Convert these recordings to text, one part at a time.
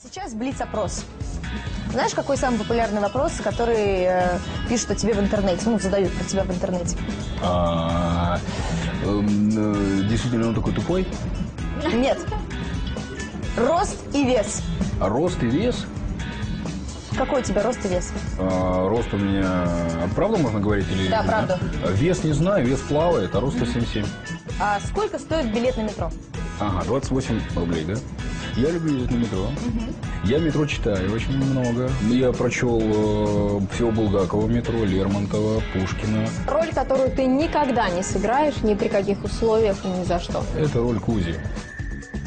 Сейчас блиц-опрос. Знаешь, какой самый популярный вопрос, который пишут о тебе в интернете? Ну, задают про тебя в интернете. Действительно, он такой тупой? Нет. Рост и вес. Рост и вес? Какой у тебя рост и вес? Рост у меня... Правда можно говорить? Или... Да, правда. Вес не знаю, вес плавает, а рост 177. А сколько стоит билет на метро? Ага, 28 рублей, да? Я люблю ездить на метро. Я метро читаю очень много. Я прочел всего Булгакова метро, Лермонтова, Пушкина. Роль, которую ты никогда не сыграешь, ни при каких условиях, ни за что. Это роль Кузи.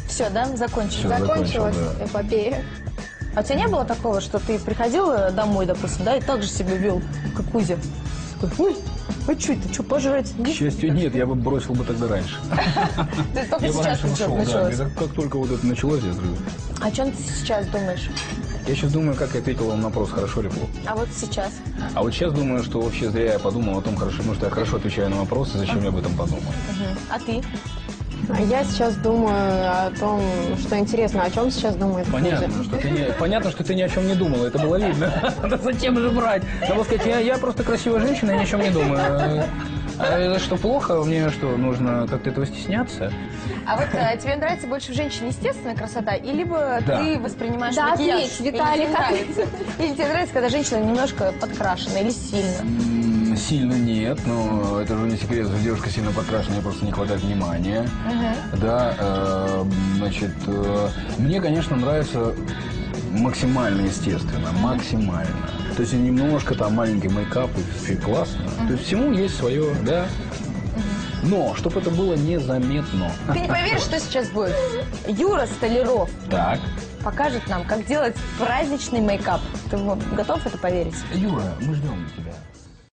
Все, да? Закончили? Всё, Закончилась закончил, да. эпопея. А у тебя не было такого, что ты приходил домой, допустим, да, и так же себя вел, как Кузя? Такой, ой, а что это, что, пожрать? К счастью, нет, я бы бросил бы тогда раньше. Ты только Я бы сейчас раньше ушел, началось. да. Как только вот это началось, я сразу... О чем ты сейчас думаешь? Я сейчас думаю, как я ответил вам на вопрос, хорошо или плохо. А вот сейчас? А вот сейчас думаю, что вообще зря я подумал о том, хорошо, может, я хорошо отвечаю на вопросы, зачем я об этом подумал. А ты? А я сейчас думаю о том, что интересно, о чем сейчас думает Понятно, Кузя. понятно, что ты ни о чем не думал, это было видно. Да зачем же брать? Надо сказать, я просто красивая женщина, я ни о чем не думаю. А это что, плохо? Мне что, нужно как-то этого стесняться? А вот тебе нравится больше в женщине естественная красота, или Да. ты воспринимаешь Да, макияж? ответь, Виталий, Или тебе нравится? Или тебе нравится, когда женщина немножко подкрашена или сильно? Сильно нет, но это же не секрет, что девушка сильно подкрашена, ей просто не хватает внимания. Да, значит, мне, конечно, нравится максимально естественно, максимально. То есть немножко там маленький мейкап, и все классно. То есть всему есть свое, да. Но, чтобы это было незаметно. Ты не поверишь, что сейчас будет? Юра Столяров Так. покажет нам, как делать праздничный мейкап. Ты готов в это поверить? Юра, мы ждем тебя.